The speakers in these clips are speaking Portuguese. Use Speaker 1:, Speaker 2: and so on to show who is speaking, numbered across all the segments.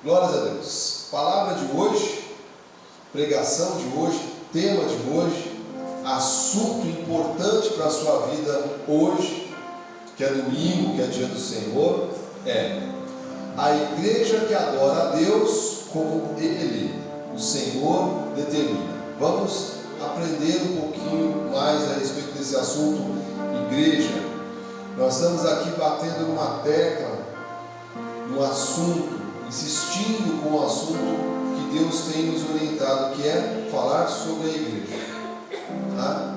Speaker 1: Glórias a Deus. Palavra de hoje, pregação de hoje, tema de hoje, assunto importante para a sua vida hoje, que é domingo, que é dia do Senhor, é a igreja que adora a Deus como Ele, o Senhor, determina. Vamos aprender um pouquinho mais a respeito desse assunto, igreja. Nós estamos aqui batendo numa tecla, num assunto, insistindo com o assunto que Deus tem nos orientado, que é falar sobre a igreja. Tá?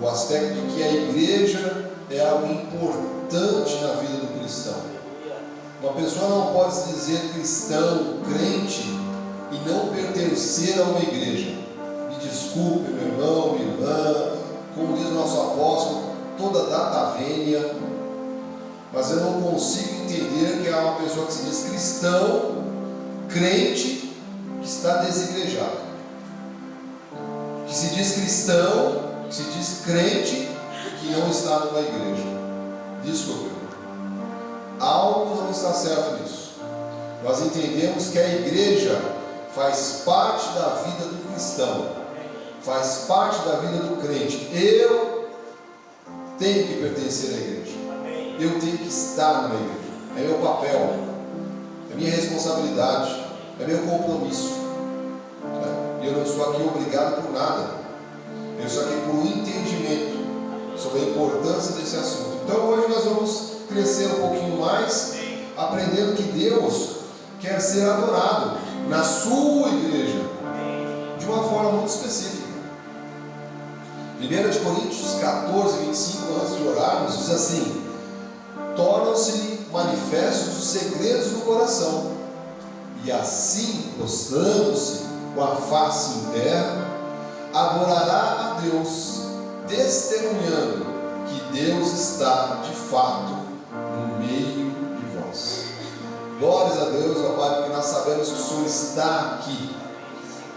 Speaker 1: O aspecto de que a igreja é algo importante na vida do cristão. Uma pessoa não pode se dizer cristão, crente, e não pertencer a uma igreja. Me desculpe, meu irmão, minha irmã, como diz o nosso apóstolo, toda data vênia, mas eu não consigo entender que há uma pessoa que se diz cristão, crente, que está desigrejado. Que se diz cristão, que se diz crente, que não está numa igreja. Desculpe, algo não está certo nisso. Nós entendemos que a igreja faz parte da vida do cristão, faz parte da vida do crente. Eu tenho que pertencer à igreja. Eu tenho que estar na igreja. É meu papel, é minha responsabilidade, é meu compromisso. Eu não estou aqui obrigado por nada. Eu estou aqui por um entendimento sobre a importância desse assunto. Então hoje nós vamos crescer um pouquinho mais, aprendendo que Deus quer ser adorado na sua igreja, de uma forma muito específica. 1 Coríntios 14, 25, antes de orarmos, diz assim: tornam-se manifestos os segredos do coração, e assim, prostrando-se com a face em terra, adorará a Deus, testemunhando que Deus está de fato no meio de vós. Glórias a Deus, ó Pai, porque nós sabemos que o Senhor está aqui,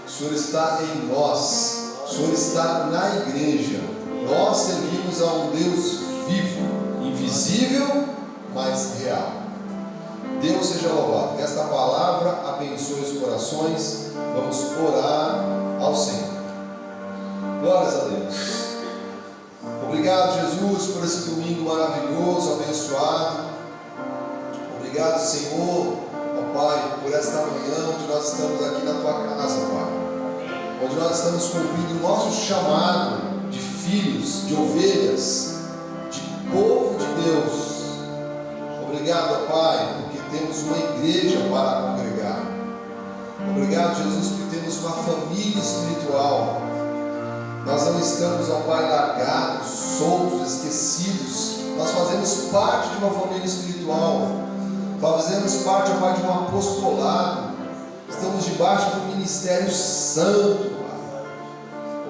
Speaker 1: o Senhor está em nós, o Senhor está na igreja. Nós servimos a um Deus vivo, invisível, mas real. Deus seja louvado. Que esta palavra abençoe os corações. Vamos orar ao Senhor. Glórias a Deus. Obrigado, Jesus, por esse domingo maravilhoso, abençoado. Obrigado, Senhor, ó Pai, por esta manhã onde nós estamos aqui na Tua casa, Pai. Onde nós estamos cumprindo o nosso chamado de filhos, de ovelhas, de povo de Deus. Obrigado, Pai, porque temos uma igreja para congregar. Obrigado, Jesus, porque temos uma família espiritual. Nós não estamos, ó Pai, largados, soltos, esquecidos. Nós fazemos parte de uma família espiritual. Fazemos parte, ó Pai, de um apostolado. Estamos debaixo do ministério santo, Pai.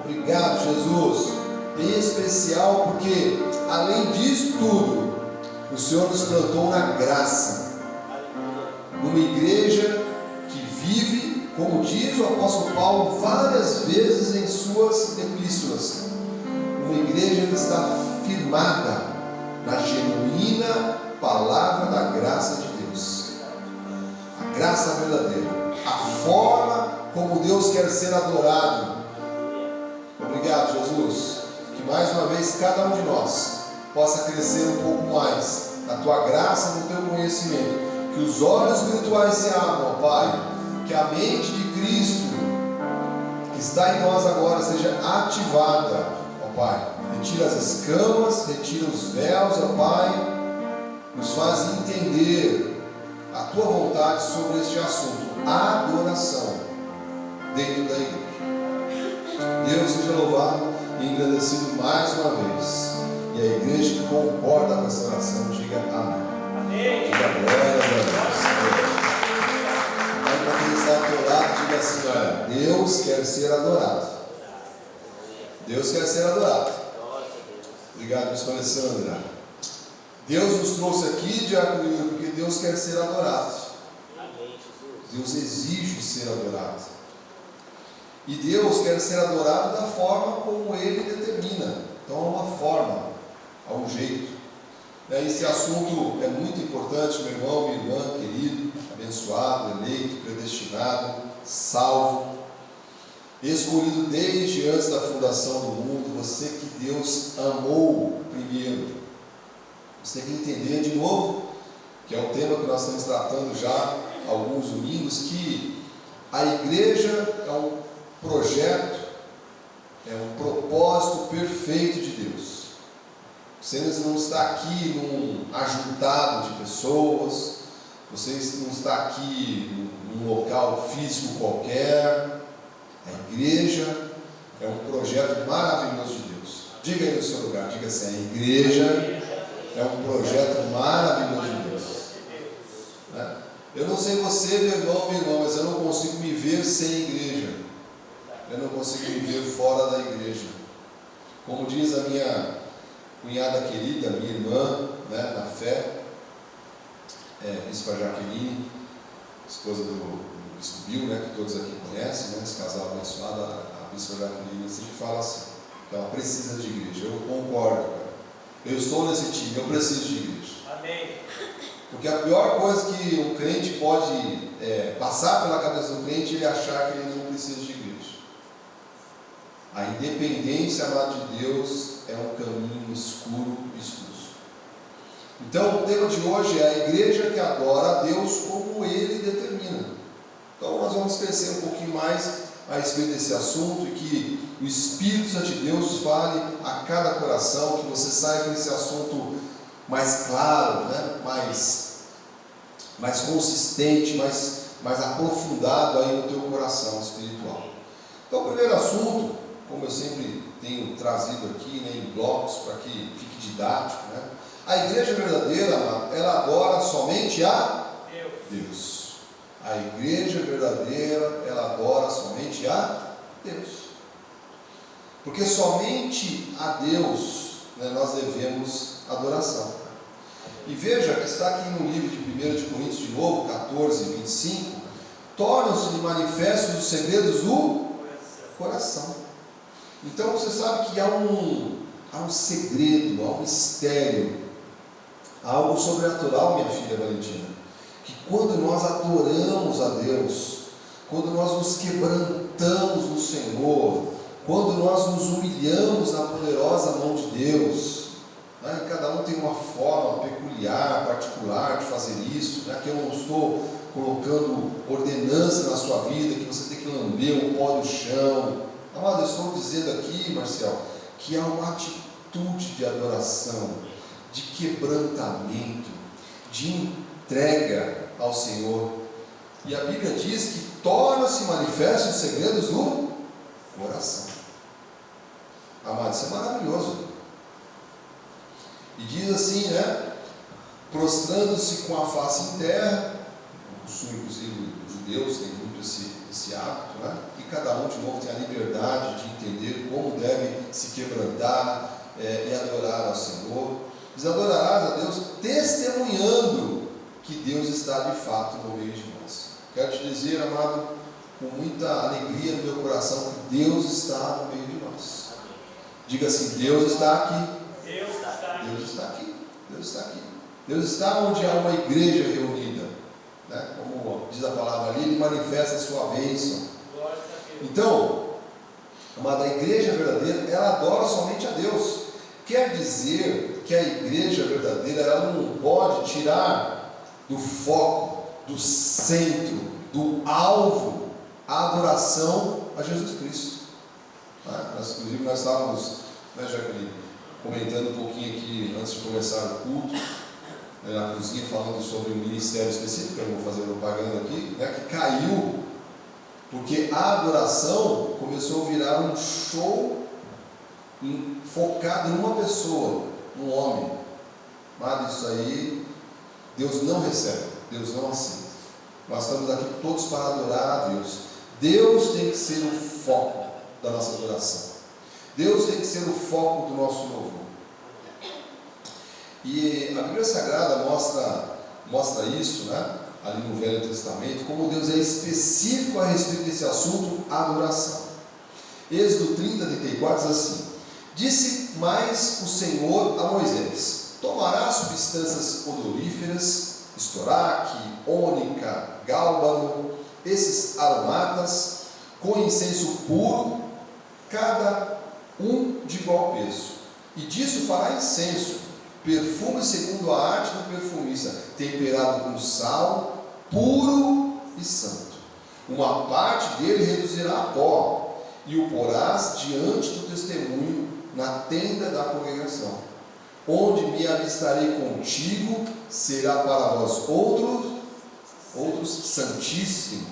Speaker 1: Obrigado, Jesus. Em especial porque, além disso tudo, o Senhor nos plantou na graça, numa igreja que vive, como diz o apóstolo Paulo várias vezes em suas epístolas, uma igreja que está firmada na genuína palavra da graça de Deus, a graça verdadeira, a forma como Deus quer ser adorado. Obrigado, Jesus, que mais uma vez cada um de nós possa crescer um pouco mais na Tua graça, no Teu conhecimento, que os olhos espirituais se abram, ó Pai, que a mente de Cristo que está em nós agora seja ativada, ó Pai. Retira as escamas, retira os véus, ó Pai, nos faz entender a Tua vontade sobre este assunto, a adoração dentro da igreja. Deus seja louvado e engrandecido mais uma vez. E a igreja que concorda com essa oração, diga amém. Diga glória a Deus. Mas para quem está ao teu lado, diga assim: olha, Deus quer ser adorado. Deus quer ser adorado. Obrigado, Bispo Alessandra. Deus nos trouxe aqui, Diácono Yuri, porque Deus quer ser adorado. Deus exige ser adorado. E Deus quer ser adorado da forma como Ele determina. Então, há uma forma, há um jeito. Esse assunto é muito importante, meu irmão, minha irmã, querido, abençoado. abençoado, eleito, predestinado, salvo, escolhido desde antes da fundação do mundo, você que Deus amou primeiro. Você tem que entender de novo, que é o tema que nós estamos tratando já há alguns domingos, que a igreja é um projeto, é um propósito perfeito de Deus. Você não está aqui num ajuntado de pessoas, você não está aqui num local físico qualquer. A igreja é um projeto maravilhoso de Deus. Diga aí no seu lugar, diga assim: a igreja é um projeto maravilhoso de Deus. Né? Eu não sei você, meu irmão, mas eu não consigo me ver sem igreja. Eu não consigo me ver fora da igreja. Como diz a minha cunhada querida, minha irmã, né, na fé, Bispa Jaqueline, esposa do Bispo Bill, né, que todos aqui conhecem, né, esse casal abençoado, a Bispa Jaqueline sempre fala assim, que ela precisa de igreja. Eu concordo, cara. Eu estou nesse time, eu preciso de igreja. Amém. Porque a pior coisa que um crente pode passar pela cabeça do crente é ele achar que ele não precisa de igreja. A independência, amado de Deus, é um caminho escuro e escuso. Então, o tema de hoje é a igreja que adora a Deus como Ele determina. Então, nós vamos crescer um pouquinho mais a respeito desse assunto e que o Espírito Santo de Deus fale a cada coração, que você saia com esse assunto mais claro, né? mais consistente, mais aprofundado aí no teu coração espiritual. Então, o primeiro assunto, como eu sempre tenho trazido aqui, né, em blocos, para que fique didático, né? A igreja verdadeira, ela adora somente a Deus. A igreja verdadeira, ela adora somente a Deus. Porque somente a Deus, né, nós devemos adoração. E veja que está aqui no livro de 1 de Coríntios, de novo, 14, 25, tornam-se manifestos os segredos do coração. Então você sabe que há um segredo, há um mistério, há algo sobrenatural, minha filha Valentina, que quando nós adoramos a Deus, quando nós nos quebrantamos no Senhor, quando nós nos humilhamos na poderosa mão de Deus, né? Cada um tem uma forma peculiar, particular de fazer isso, né? Que eu não estou colocando ordenança na sua vida, que você tem que lamber o pó do chão. Amado, eu estou dizendo aqui, Marcel, que há uma atitude de adoração, de quebrantamento, de entrega ao Senhor. E a Bíblia diz que torna-se manifesto os segredos do coração. Amado, isso é maravilhoso. E diz assim, né? Prostrando-se com a face em terra, o costume, inclusive, os judeus têm muito esse hábito, né? E cada um, de novo, tem a liberdade de entender como deve se quebrantar e adorar ao Senhor. Diz: adorarás a Deus testemunhando que Deus está de fato no meio de nós. Quero te dizer, amado, com muita alegria no meu coração, que Deus está no meio de nós. Diga assim: Deus está aqui. Deus está aqui. Deus está aqui. Deus está aqui. Deus está onde há uma igreja reunida, né? Como diz a palavra ali, Ele manifesta a sua bênção. Então, amada, a igreja verdadeira, ela adora somente a Deus. Quer dizer que a igreja verdadeira, ela não pode tirar do foco, do centro, do alvo, a adoração a Jesus Cristo. Inclusive nós estávamos, né, Jaqueline, comentando um pouquinho aqui antes de começar o culto, na cozinha, falando sobre um ministério específico, que eu não vou fazer propaganda aqui, né, que caiu, porque a adoração começou a virar um show focado em uma pessoa, um homem. Mas isso aí Deus não recebe, Deus não aceita. Nós estamos aqui todos para adorar a Deus. Deus tem que ser o foco da nossa adoração. Deus tem que ser o foco do nosso louvor. E a Bíblia Sagrada mostra isso, né? Ali no Velho Testamento, como Deus é específico a respeito desse assunto, adoração. Êxodo 30, 34 diz assim: disse mais o Senhor a Moisés: tomará substâncias odoríferas, estoraque, ônica, gálbano, esses aromatas, com incenso puro, cada um de igual peso. E disso fará incenso, perfume segundo a arte do perfumista, temperado com sal, puro e santo. Uma parte dele reduzirá a pó, e o porás diante do testemunho, na tenda da congregação. Onde me avistarei contigo, será para vós outros santíssimo.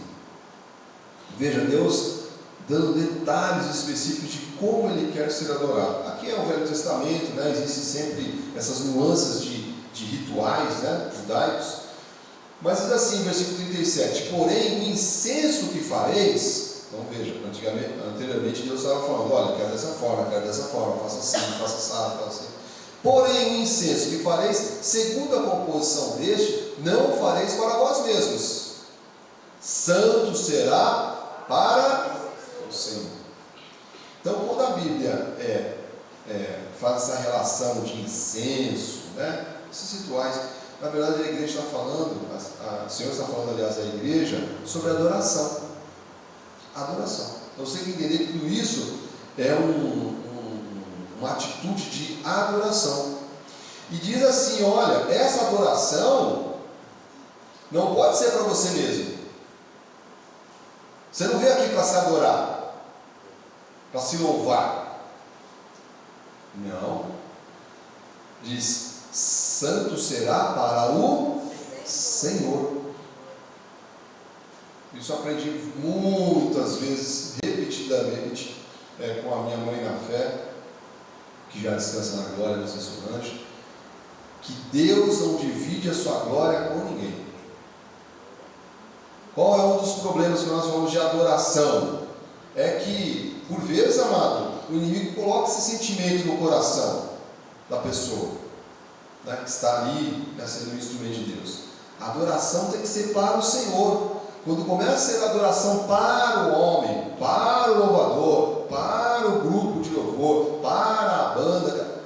Speaker 1: Veja, Deus dando detalhes específicos de como Ele quer ser adorado. Aqui é o Velho Testamento, né? Existem sempre essas nuances de rituais, né? Judaicos. Mas diz assim, versículo 37, porém o incenso que fareis, então veja, anteriormente Deus estava falando, olha, quero dessa forma, faça assim, faça assado, faça assim. Porém o incenso que fareis, segundo a composição deste, não fareis para vós mesmos, santo será para o Senhor. Então, quando a Bíblia faz essa relação de incenso, né, esses rituais, na verdade a igreja está falando, o Senhor está falando, aliás, à igreja, sobre adoração. Adoração. Então você tem que entender que tudo isso é uma atitude de adoração. E diz assim, olha, essa adoração não pode ser para você mesmo. Você não veio aqui para se adorar, para se louvar. Não. Diz, santo será para o Senhor. Isso eu aprendi muitas vezes, repetidamente, com a minha mãe na fé, que já descansa na glória dos restaurantes, que Deus não divide a sua glória com ninguém. Qual é um dos problemas que nós falamos de adoração? É que, por vezes, amado, o inimigo coloca esse sentimento no coração da pessoa, né, que está ali, né, sendo um instrumento de Deus. A adoração tem que ser para o Senhor. Quando começa a ser adoração para o homem, para o louvador, para o grupo de louvor, para a banda,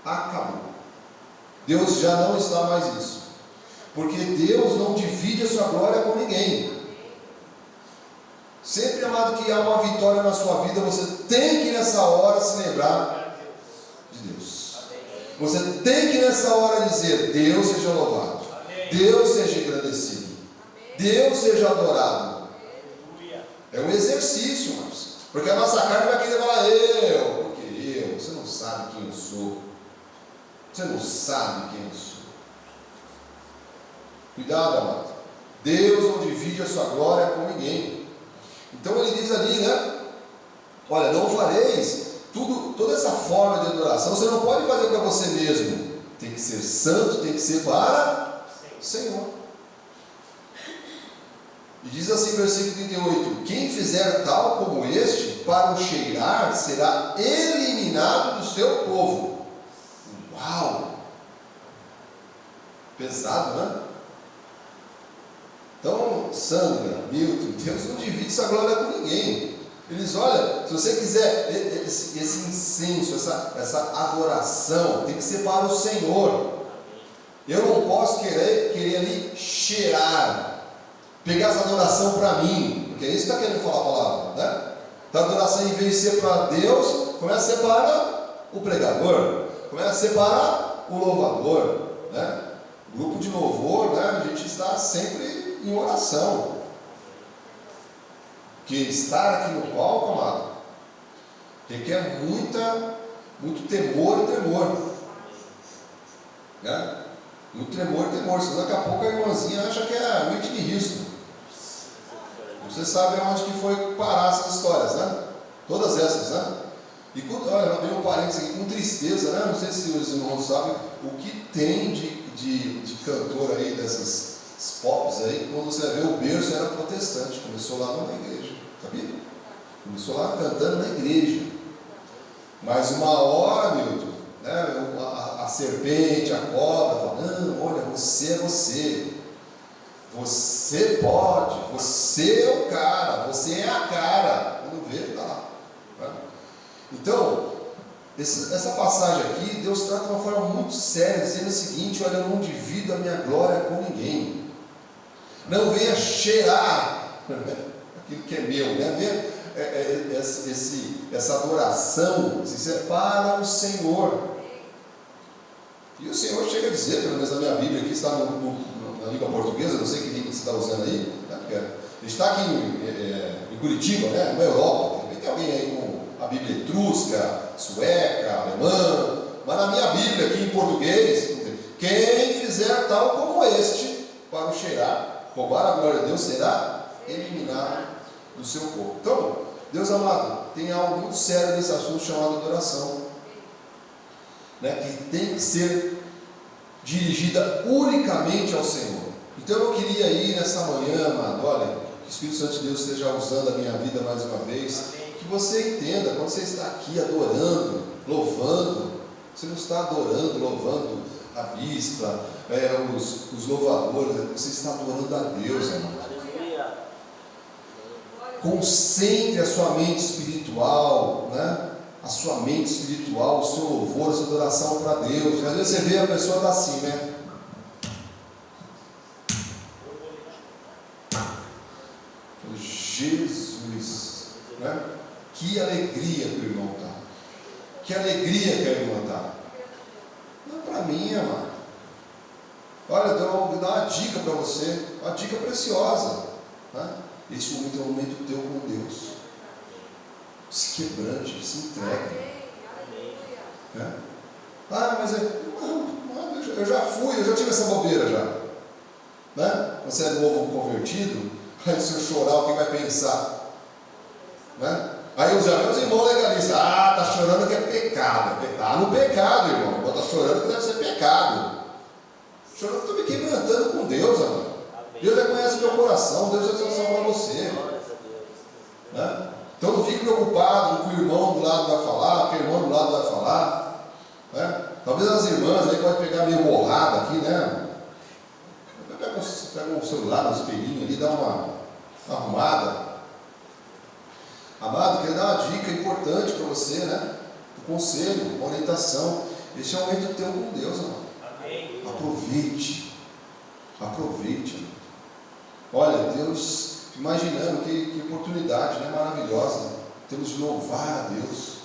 Speaker 1: acabou. Deus já não está mais nisso, porque Deus não divide a sua glória com ninguém. Sempre, amado, que há uma vitória na sua vida, você tem que nessa hora se lembrar de Deus. Você tem que nessa hora dizer, Deus seja louvado, Deus seja engrandecido, Deus seja adorado. É um exercício, irmãos, porque a nossa carne vai querer falar, você não sabe quem eu sou. Você não sabe quem eu sou. Cuidado, amado. Deus não divide a sua glória com ninguém. Então ele diz ali, né? Olha, não fareis toda essa forma de adoração, você não pode fazer para você mesmo. Tem que ser santo, tem que ser para o Senhor. E diz assim, versículo 38, quem fizer tal como este, para o cheirar, será eliminado do seu povo. Uau! Pesado, né? Então, Sandra, Milton, Deus não divide sua glória com ninguém. Eles, olha, se você quiser esse incenso, essa adoração, tem que ser para o Senhor. Eu não posso querer ali cheirar, pegar essa adoração para mim, porque é isso que está querendo falar a palavra, né? Então a adoração, em vez de ser para Deus, começa a ser para o pregador, começa a ser para o louvador, né? Grupo de louvor, né? A gente está sempre em oração, porque estar aqui no palco, amado, requer muito temor e temor, né? Muito temor e temor, senão daqui a pouco a irmãzinha acha que é a Whitney risco. Você sabe aonde que foi parar essas histórias, né? Todas essas, né? E quando, olha, eu abri um parênteses aqui, com tristeza, né? Não sei se os irmãos sabem o que tem de cantor aí, dessas pops aí. Quando você vê, o berço era protestante, começou lá na igreja, sabia? Começou lá cantando na igreja. Mas uma hora, Milton, né? A serpente, a cobra, fala, não, olha, você é você. Você pode, você é o cara, você é a cara. Quando vê, está lá. Né? Então, essa passagem aqui, Deus trata de uma forma muito séria, dizendo o seguinte, olha, eu não divido a minha glória com ninguém. Não venha cheirar aquilo que é meu, né? Essa adoração sincera para o Senhor. E o Senhor chega a dizer, pelo menos na minha Bíblia aqui, está na língua portuguesa, não sei que língua você está usando aí, né? Porque a gente está aqui em Curitiba, né? Na Europa, tem alguém aí com a Bíblia etrusca, sueca, alemã, mas na minha Bíblia aqui em português, quem fizer tal como este, para o cheirar, roubar a glória de Deus, será eliminado do seu corpo. Então, Deus amado, tem algo muito sério nesse assunto chamado adoração, né, que tem que ser dirigida unicamente ao Senhor. Então eu queria ir nessa manhã, amado, olha, que o Espírito Santo de Deus esteja usando a minha vida mais uma vez, que você entenda, quando você está aqui adorando, louvando, você não está adorando, louvando a bispa, os louvadores, você está adorando a Deus, amado. Concentre a sua mente espiritual, né? A sua mente espiritual, o seu louvor, a sua adoração para Deus. Às vezes você vê a pessoa está assim, né? Jesus, né? Que alegria que o irmão está. Que alegria que a irmã está. Não é para mim, amado. Olha, vou dar uma dica para você, uma dica preciosa, né? Esse momento é um momento teu com Deus. Se quebrante, se entregue. É? Ah, mas eu já fui, eu já tive essa bobeira já. Né? Você é novo convertido, aí se eu chorar, quem vai pensar? Né? Aí os irmãos legalistas, está chorando que é pecado. Está no pecado, irmão. Está chorando que deve ser pecado. Chorando, estou me quebrantando com Deus, amor. Deus já conhece o meu coração, Deus já salva para você. Né? Então não fique preocupado com o que o irmão do lado vai falar, que o irmão do lado vai falar. Né? Talvez as irmãs aí podem pegar meio borrada aqui, né? Pega um celular, um espelhinho ali, dá uma arrumada. Amado, quero dar uma dica importante para você, né? Um conselho, uma orientação. Esse é um momento teu com Deus, amado. Amém. Aproveite. Aproveite. Olha, Deus, imaginando que oportunidade, né? Maravilhosa. Temos de louvar a Deus.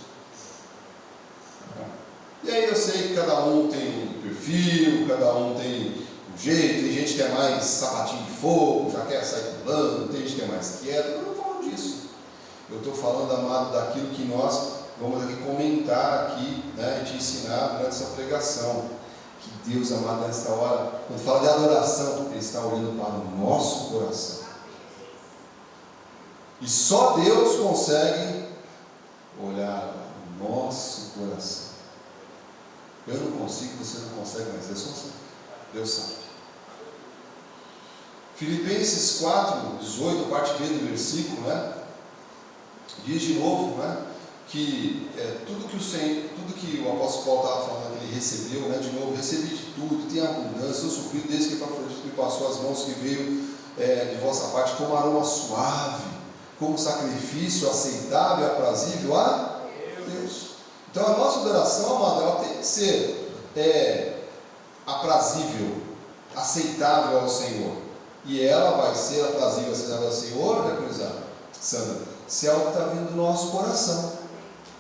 Speaker 1: E aí eu sei que cada um tem um perfil, cada um tem um jeito, tem gente que é mais sapatinho de fogo, já quer sair pulando, tem gente que é mais quieto. Eu não falo disso. Eu estou falando, amado, daquilo que nós vamos aqui comentar aqui, né, e te ensinar durante essa pregação. Que Deus, amado, nessa hora, quando fala de adoração, Ele está olhando para o nosso coração. E só Deus consegue olhar para o nosso coração. Eu não consigo, você não consegue, mas Deus consegue. Deus sabe. Filipenses 4, 18, parte B do versículo, né? Diz de novo, né? Que tudo que o apóstolo Paulo estava falando que ele recebeu, né? De novo, recebi de tudo, tem abundância, eu supri desde que Epafrodito me passou as mãos, que veio de vossa parte como aroma suave, como sacrifício aceitável e aprazível a Deus. Então a nossa adoração, amado, ela tem que ser aprazível, aceitável ao Senhor. E ela vai ser aprazível, aceitável ao Senhor, né, coisa, Sandra? Se é algo que está vindo do nosso coração.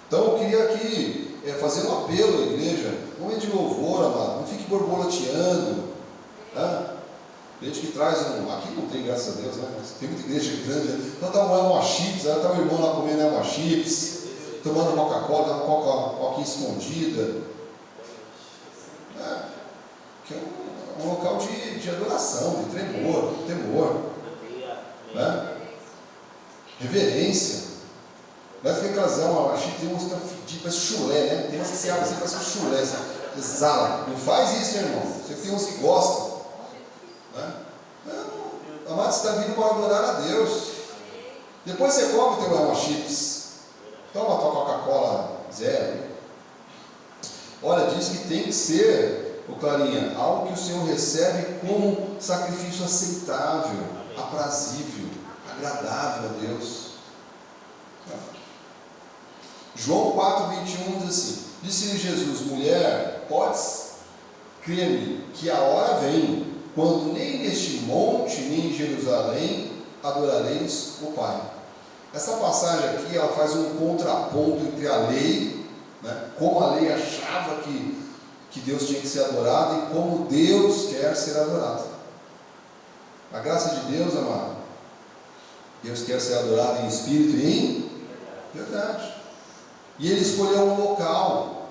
Speaker 1: Então eu queria aqui fazer um apelo à igreja, um momento de louvor, amado, não fique borboleteando. Tá? Gente que traz aqui não tem, graças a Deus, né? Mas tem muita igreja grande, né? Então está uma chips, está o irmão lá comendo uma chips, tomando Coca-Cola, uma coquinha escondida. Que é um local de adoração, de temor. Né? Reverência. Mas que aquelas chips tem umas que fedidas, parece chulé, né? Tem umas que se abrem assim, parece um chulé, assim, exala. Não faz isso, irmão. Você tem uns que gostam. Né? Amado, você está vindo para adorar a Deus. Depois você come o teu uma chips. Toma a tua Coca-Cola zero. Olha, diz que tem que ser, Clarinha, algo que o Senhor recebe como sacrifício aceitável, aprazível, agradável a Deus. João 4,21 diz assim: disse-lhe Jesus, mulher, podes crer-me que a hora vem quando nem neste monte, nem em Jerusalém adorareis o Pai. Essa passagem aqui, ela faz um contraponto entre a lei, né, como a lei achava que Deus tinha que ser adorado e como Deus quer ser adorado. A graça de Deus, amado, Deus quer ser adorado em espírito e em verdade. E Ele escolheu um local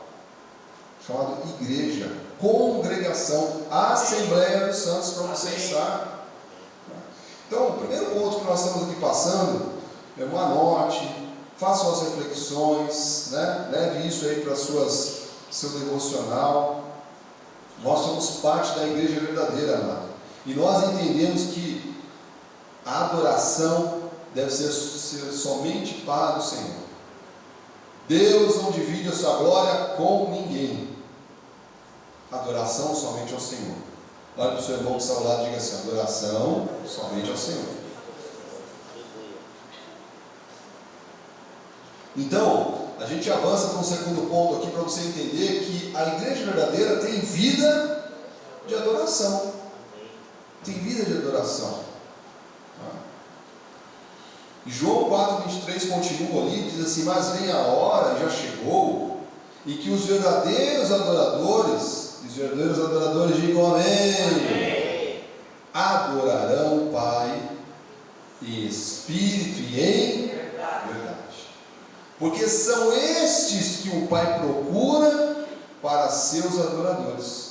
Speaker 1: chamado igreja, congregação, assembleia dos santos, para você estar. Então, o primeiro ponto que nós estamos aqui passando, anote, faça suas reflexões, né? Leve isso aí para seu devocional. Nós somos parte da igreja verdadeira, amado, e nós entendemos que a adoração deve ser somente para o Senhor. Deus não divide a sua glória com ninguém. Adoração somente ao Senhor. Olha para o seu irmão que está ao lado e diga assim: adoração somente ao Senhor. Então, a gente avança para um segundo ponto aqui para você entender que a igreja verdadeira tem vida de adoração. Tem vida de adoração. E João 4,23 continua ali, diz assim: mas vem a hora, já chegou, e que os verdadeiros adoradores digam amém, adorarão o Pai em espírito e em verdade. Porque são estes que o Pai procura para seus adoradores.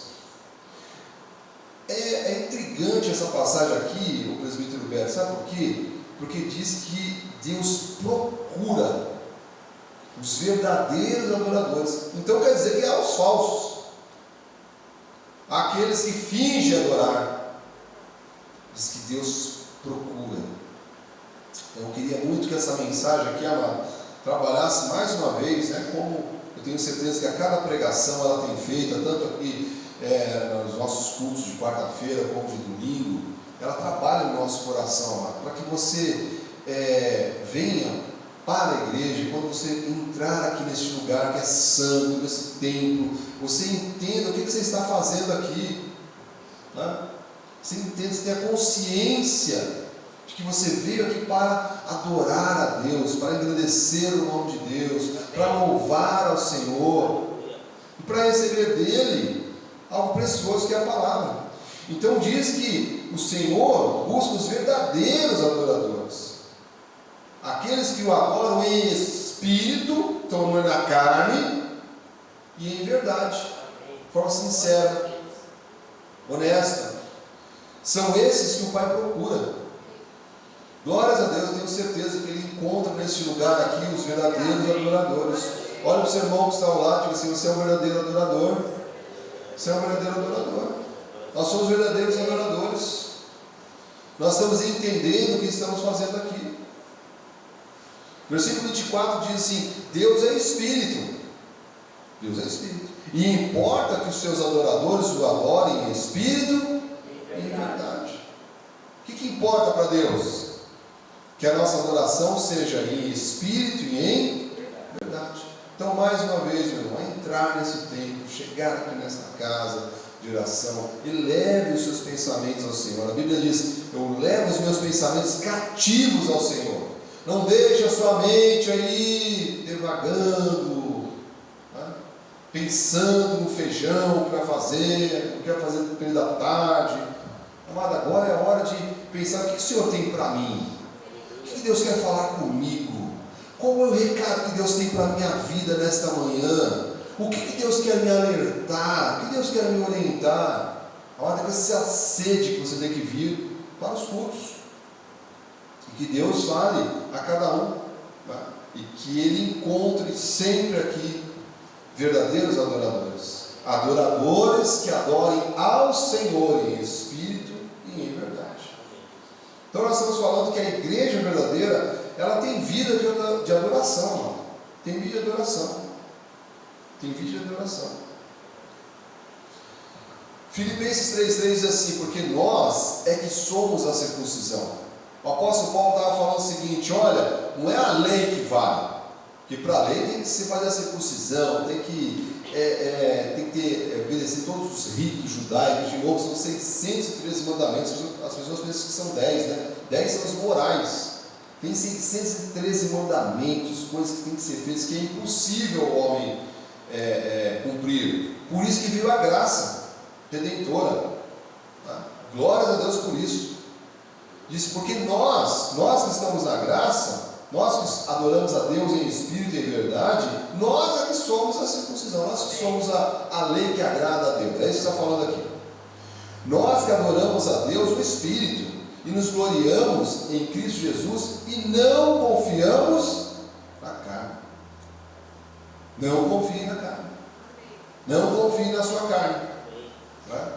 Speaker 1: É intrigante essa passagem aqui, o presbítero Beto, sabe por quê? Porque diz que Deus procura os verdadeiros adoradores. Então quer dizer que há os falsos, aqueles que fingem adorar. Diz que Deus procura. Então eu queria muito que essa mensagem aqui, amado, trabalhasse mais uma vez, né, como eu tenho certeza que a cada pregação ela tem feito, tanto aqui nos nossos cultos de quarta-feira como de domingo, ela trabalha no nosso coração, amado, para que você venha para a igreja, e quando você entrar aqui neste lugar que é santo, nesse templo, você entenda o que você está fazendo aqui, né? Você entenda, você tenha consciência de que você veio aqui para adorar a Deus, para engrandecer o nome de Deus, para louvar ao Senhor e para receber dele algo precioso que é a palavra. Então diz que o Senhor busca os verdadeiros adoradores, aqueles que o adoram em espírito, então não é na carne, e em verdade, de forma sincera, honesta. São esses que o Pai procura. Glórias a Deus, eu tenho certeza que Ele encontra neste lugar aqui os verdadeiros adoradores. Olha para o seu irmão que está ao lado e diga assim: você é um verdadeiro adorador. Você é um verdadeiro adorador. Nós somos verdadeiros adoradores. Nós estamos entendendo o que estamos fazendo aqui. Versículo 24 diz assim: Deus é Espírito. Deus é Espírito. E importa que os seus adoradores o adorem em Espírito e em verdade. O que importa para Deus? Que a nossa adoração seja em Espírito e em verdade. Então, mais uma vez, meu irmão, entrar nesse templo, chegar aqui nesta casa de oração, e leve os seus pensamentos ao Senhor. A Bíblia diz: eu levo os meus pensamentos cativos ao Senhor. Não deixe a sua mente aí devagando, né? Pensando no feijão que vai fazer, o que vai fazer no período da tarde. Amado, agora é a hora de pensar: o que o Senhor tem para mim? O que Deus quer falar comigo? Qual é o recado que Deus tem para a minha vida nesta manhã? O que Deus quer me alertar? O que Deus quer me orientar? A hora que essa sede que você tem que vir para os cultos. E que Deus fale a cada um, tá? E que Ele encontre sempre aqui verdadeiros adoradores. Adoradores que adorem ao Senhor em espírito e em verdade. Então nós estamos falando que a igreja verdadeira, ela tem vida de adoração, irmão. Tem vida de adoração. Tem vida de adoração. Filipenses 3,3 diz assim: porque nós é que somos a circuncisão. O apóstolo Paulo estava falando o seguinte: olha, não é a lei que vale, porque para a lei tem que se fazer a circuncisão, tem que tem que obedecer todos os ritos judaicos. De novo, são 613 mandamentos. As pessoas pensam que são 10, né? 10 são os morais. Tem 613 mandamentos, coisas que têm que ser feitas, que é impossível o homem cumprir. Por isso que veio a graça redentora. Tá? Glórias a Deus por isso. Diz, porque nós que estamos na graça, nós que adoramos a Deus em espírito e em verdade, nós é que somos a circuncisão, nós que somos a lei que agrada a Deus. É isso que está falando aqui. Nós que adoramos a Deus no espírito e nos gloriamos em Cristo Jesus e não confiamos na carne. Não confie na carne. Não confie na sua carne. Tá?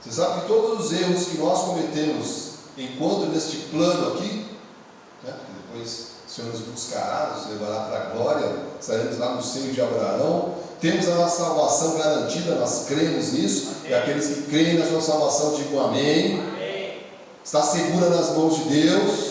Speaker 1: Você sabe que todos os erros que nós cometemos enquanto neste plano aqui, né, depois o Senhor nos buscará, nos levará para a glória, sairemos lá no seio de Abraão, temos a nossa salvação garantida, nós cremos nisso, amém. E aqueles que creem na sua salvação digam amém. Amém. Está segura nas mãos de Deus.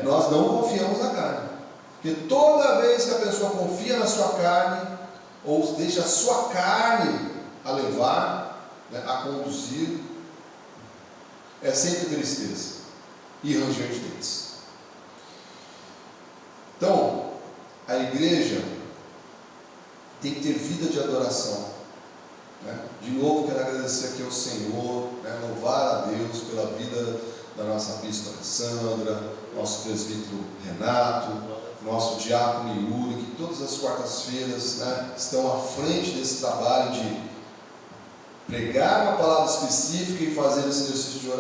Speaker 1: Nós não confiamos na carne, porque toda vez que a pessoa confia na sua carne, ou deixa a sua carne a levar, né, a conduzir, é sempre tristeza e ranger de dentes. Então, a igreja tem que ter vida de adoração, né? De novo, quero agradecer aqui ao Senhor, né? Louvar a Deus pela vida da nossa bispa Alessandra, nosso presbítero Renato, nosso diácono Yuri, que todas as quartas-feiras, né, estão à frente desse trabalho de pregar uma palavra específica e fazer esse exercício de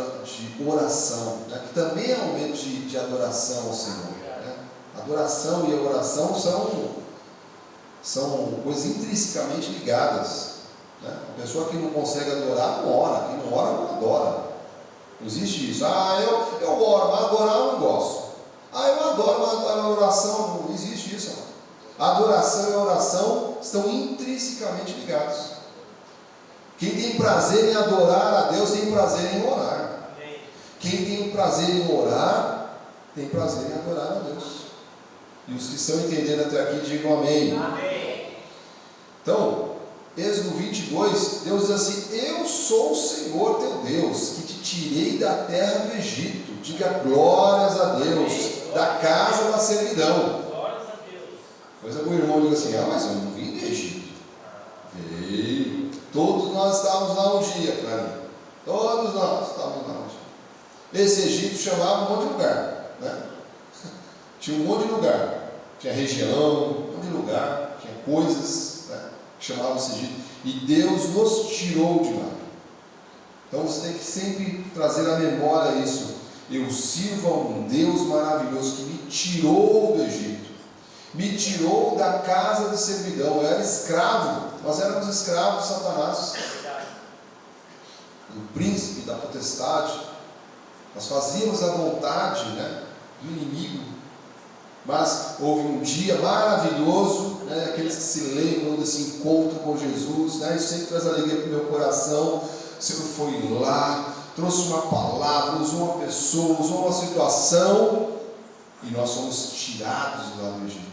Speaker 1: oração, né, que também é um momento de adoração ao Senhor. Né? Adoração e a oração são coisas intrinsecamente ligadas. Né? A pessoa que não consegue adorar, não ora. Quem não ora, não adora. Não existe isso. Eu oro, mas adorar eu não gosto. Eu adoro, mas a oração, não existe isso. Não. A adoração e a oração estão intrinsecamente ligados. Quem tem prazer em adorar a Deus tem prazer em orar. Quem tem prazer em orar tem prazer em adorar a Deus. E os que estão entendendo até aqui digam amém. Amém. Então, Êxodo 22, Deus diz assim: eu sou o Senhor teu Deus, que te tirei da terra do Egito. Diga glórias a Deus, da casa da servidão. Glórias a Deus. Pois o irmão diga assim: mas eu não vim do Egito. Veio. Todos nós estávamos lá um dia, Clarinha. Todos nós estávamos lá um dia. Esse Egito chamava um monte de lugar, né? Tinha um monte de lugar. Tinha região, um monte de lugar, tinha coisas, né, que chamavam esse Egito. E Deus nos tirou de lá. Então você tem que sempre trazer à memória isso. Eu sirvo a um Deus maravilhoso que me tirou do Egito, me tirou da casa de servidão. Eu era escravo, nós éramos escravos de Satanás, do príncipe, da potestade. Nós fazíamos a vontade, né, do inimigo. Mas houve um dia maravilhoso, né, aqueles que se lembram desse encontro com Jesus, né, isso sempre traz alegria para o meu coração. O Senhor foi lá, trouxe uma palavra, usou uma pessoa, usou uma situação, e nós fomos tirados lá do Egito,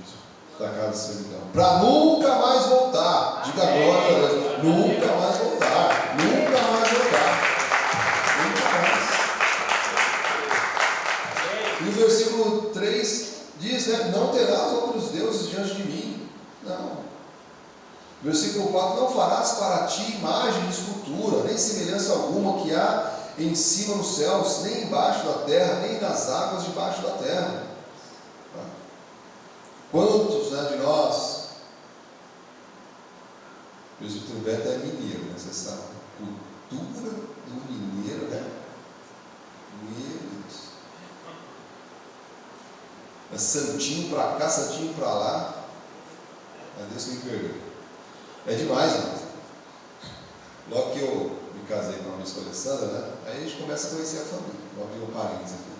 Speaker 1: da casa de servidão, para nunca mais voltar. Diga glória a Deus. Nunca mais voltar. Nunca mais voltar. Nunca mais. E o versículo 3 diz, né, não terás outros deuses diante de mim. Não. Versículo 4, não farás para ti imagem de escultura, nem semelhança alguma que há em cima nos céus, nem embaixo da terra, nem nas águas debaixo da terra. Quantos, né, de nós, o presbítero Beto é mineiro, né, você sabe, cultura do mineiro, né? Meu Deus. É santinho para cá, santinho para lá. Mas Deus me perdoe. É demais, né? Logo que eu me casei com a minha esposa Alessandra, né? Aí a gente começa a conhecer a família. Logo que eu parentes aqui.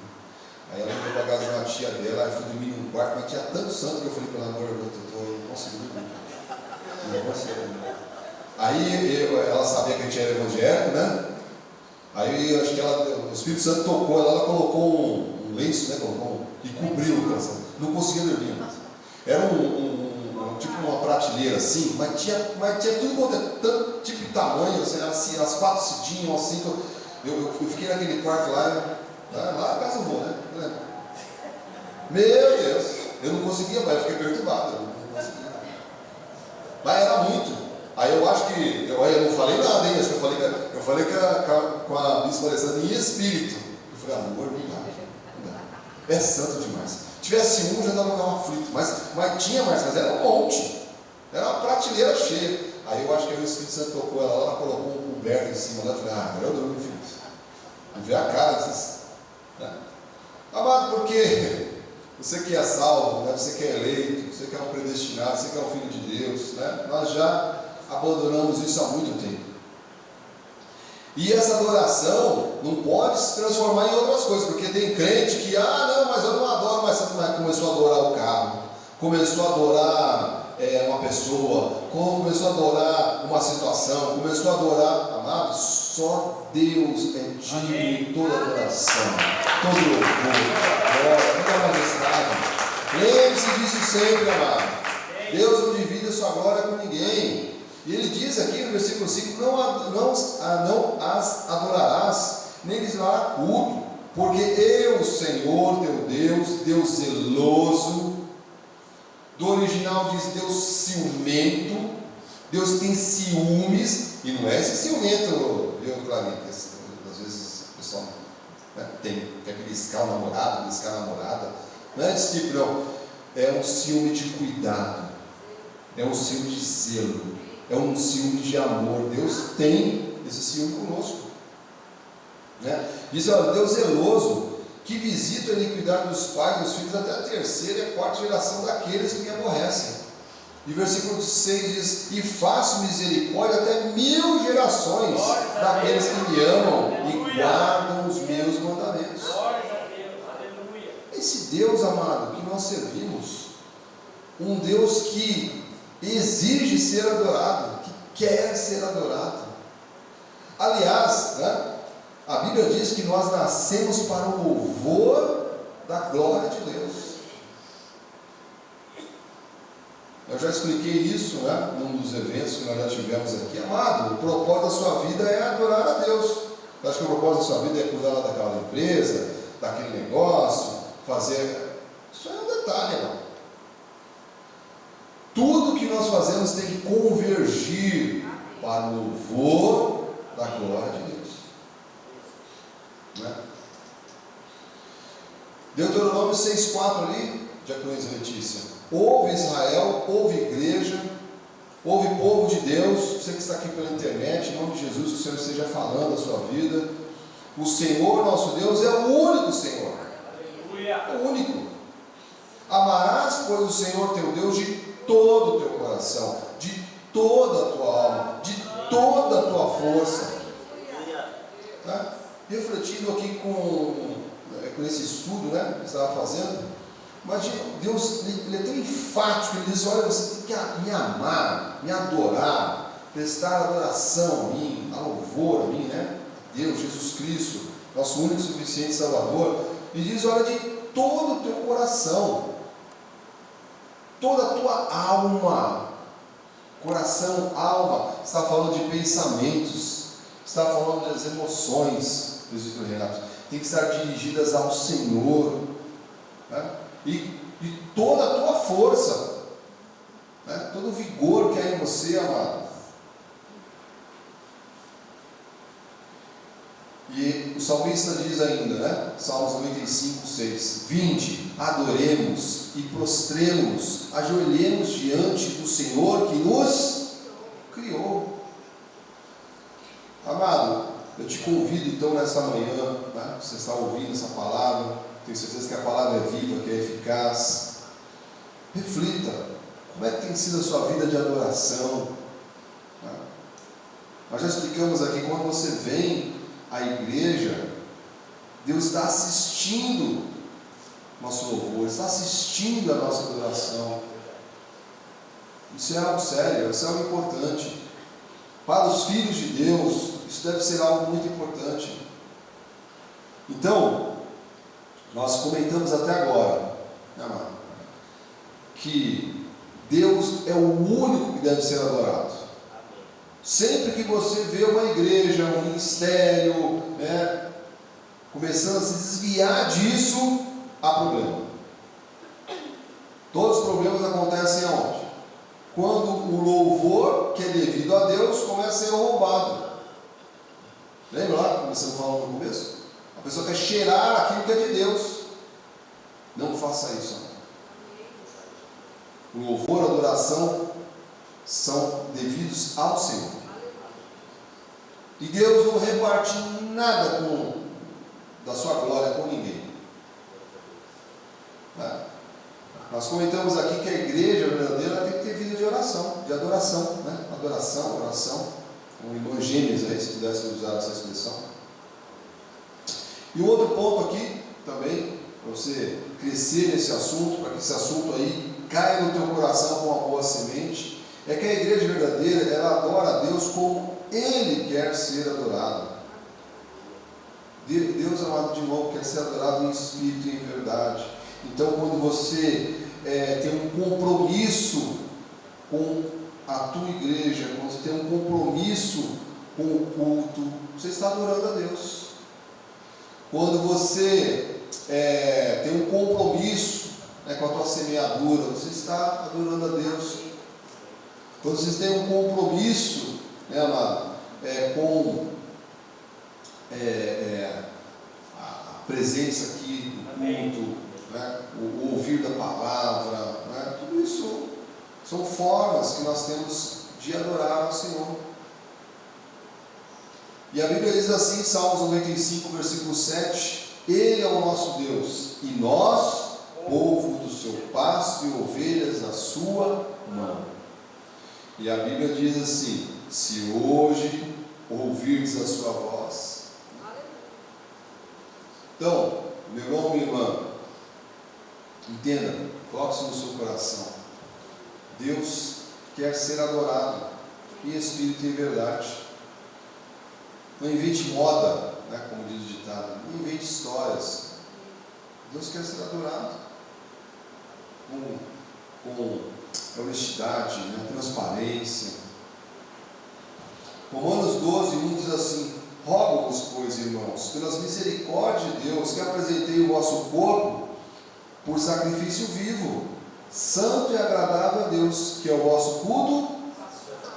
Speaker 1: Aí ela foi para casa de uma tia dela, aí eu fui dormir num quarto, mas tinha tanto santo que eu falei para ela: amor, eu não consigo dormir. Não consigo dormir. Aí ela sabia que a gente era evangélico, né? Aí eu acho que o Espírito Santo tocou ela colocou um lenço, né? E cobriu o coração. Não conseguia dormir mais. Era tipo uma prateleira assim, mas tinha tudo quanto é tanto tipo de tamanho, assim, as 4 cidinhas, assim, eu fiquei naquele quarto lá na casa do vô, né? Meu Deus, eu não conseguia, mas eu fiquei perturbado, eu não conseguia. Mas era muito. Aí eu acho que, eu não falei nada, hein? Eu falei com a Bispa Alessandra em espírito. Eu falei, amor, não dá. É santo demais. Se tivesse um, já estava aflito. Mas tinha mais, mas era um monte. Era uma prateleira cheia. Aí eu acho que o Espírito Santo tocou ela colocou um coberto em cima dela. Eu falei, agora eu durmo, filho. Não vê a cara desses. Né? Amado, porque você que é salvo, né? Você que é eleito, você que é um predestinado, você que é um filho de Deus, né? Nós já abandonamos isso há muito tempo. E essa adoração não pode se transformar em outras coisas, porque tem crente que, não, mas eu não adoro mais Santo, mas começou a adorar o carro, começou a adorar uma pessoa, começou a adorar uma situação, começou a adorar, amados, só Deus é digno de toda adoração, todo louvor, glória, toda majestade. Lembre-se disso sempre, amado. Deus não divide a sua glória com ninguém. E ele diz aqui no versículo 5, não as adorarás, nem lhes dará culto, porque eu, Senhor teu Deus zeloso, do original diz Deus ciumento, Deus tem ciúmes, e não é esse ciumento, Clarinha, às vezes o pessoal quer beliscar o namorado, beliscar a namorada, não é desse tipo não, é um ciúme de cuidado, é um ciúme de zelo, é um ciúme de amor. Deus tem esse ciúme conosco, né? Diz, olha, Deus zeloso, que visita a iniquidade dos pais e dos filhos até a 3ª e a 4ª geração daqueles que me aborrecem. E versículo 6 diz, e faço misericórdia até 1000 gerações daqueles que me amam e guardam os meus mandamentos. Esse Deus, amado, que nós servimos, um Deus que exige ser adorado, que quer ser adorado. Aliás, né, a Bíblia diz que nós nascemos para o louvor da glória de Deus. Eu já expliquei isso, né, num dos eventos que nós já tivemos aqui. Amado, o propósito da sua vida é adorar a Deus. Eu acho que o propósito da sua vida é cuidar daquela empresa, daquele negócio, fazer. Isso é um detalhe, irmão. Tudo que nós fazemos tem que convergir para o louvor da glória de Deus, né? Deuteronômio 6,4 ali, Diaconisa Letícia. Ouve Israel, ouve igreja, ouve povo de Deus, você que está aqui pela internet, em nome de Jesus, que o Senhor esteja falando a sua vida. O Senhor nosso Deus é o único Senhor, é o único. Amarás, pois, o Senhor teu Deus de todo o teu coração, de toda a tua alma, de toda a tua força. Tá? Refletindo aqui com esse estudo, né, que estava fazendo, imagina, Deus ele é tão enfático, ele diz, olha, você tem que me amar, me adorar, prestar adoração a mim, a louvor a mim, né? Deus, Jesus Cristo, nosso único e suficiente Salvador. Ele diz, olha, de todo o teu coração, toda a tua alma, coração, alma, está falando de pensamentos, está falando das emoções, presbítero Renato, tem que estar dirigidas ao Senhor, né? E toda a tua força, né? Todo o vigor que há em você, amado. E o salmista diz ainda, né? Salmos 95, 6: Vinde, adoremos e prostremos, ajoelhemos diante do Senhor que nos criou. Amado, eu te convido então nessa manhã, né? Você está ouvindo essa palavra, tenho certeza que a palavra é viva, que é eficaz. Reflita, como é que tem sido a sua vida de adoração? Né? Nós já explicamos aqui, quando você vem à igreja, Deus está assistindo nosso louvor, está assistindo a nossa adoração. Isso é algo sério, isso é algo importante. Para os filhos de Deus, isso deve ser algo muito importante. Então, nós comentamos até agora, né, amado, que Deus é o único que deve ser adorado. Sempre que você vê uma igreja, um ministério, né, começando a se desviar disso, há problema. Todos os problemas acontecem aonde? Quando o louvor que é devido a Deus começa a ser roubado. Lembra lá que começamos falando no começo? A pessoa quer cheirar aquilo que é de Deus. Não faça isso. O louvor e a adoração são devidos ao Senhor. E Deus não reparte nada da sua glória com ninguém. Né? Nós comentamos aqui que a igreja verdadeira tem que ter vida de oração, de adoração. Né? Adoração, oração. Um irmão Gênesis aí, se pudesse usar essa expressão. E um outro ponto aqui também, para você crescer nesse assunto, para que esse assunto aí caia no teu coração com uma boa semente, é que a igreja verdadeira, ela adora a Deus como Ele quer ser adorado. Deus, amado de novo, quer ser adorado em espírito e em verdade. Então, quando você tem um compromisso com a tua igreja, quando você tem um compromisso com o culto, você está adorando a Deus. Quando você tem um compromisso, né, com a tua semeadura, você está adorando a Deus. Quando vocês têm um compromisso, né, amado, com a presença aqui do culto, né, o ouvir da palavra, né, tudo isso são formas que nós temos de adorar ao Senhor. E a Bíblia diz assim, Salmos 95, versículo 7, Ele é o nosso Deus, e nós, povo do seu pasto e ovelhas da sua mão. E a Bíblia diz assim, se hoje ouvirdes a sua voz. Então, meu irmão, minha irmã, entenda, coloque isso no seu coração. Deus quer ser adorado em espírito e em verdade. Não invente moda, né, como diz o ditado, não invente histórias. Deus quer ser adorado com honestidade, né, transparência. Romanos 12, 1 diz assim, rogo-vos, pois, irmãos, pelas misericórdias de Deus, que apresentei o vosso corpo por sacrifício vivo, santo e agradável a Deus, que é o vosso culto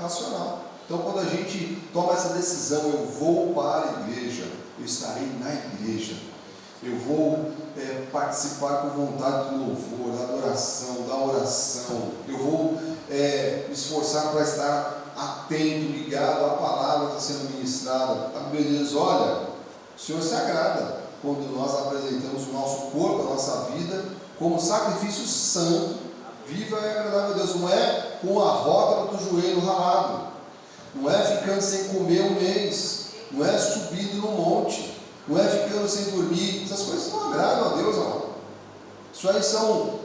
Speaker 1: racional. Então, quando a gente toma essa decisão, eu vou para a igreja, eu estarei na igreja, eu vou participar com vontade do louvor, da adoração, da oração, eu vou me esforçar para estar atento, ligado à palavra que está sendo ministrada. A Bíblia diz, olha, o Senhor se agrada quando nós apresentamos o nosso corpo, a nossa vida, como sacrifício santo, vivo e agradável a Deus. Não é com a rótula do joelho ralado, não é ficando sem comer um mês, não é subindo no monte, não é ficando sem dormir. Essas coisas não agradam a Deus, amado. Isso aí são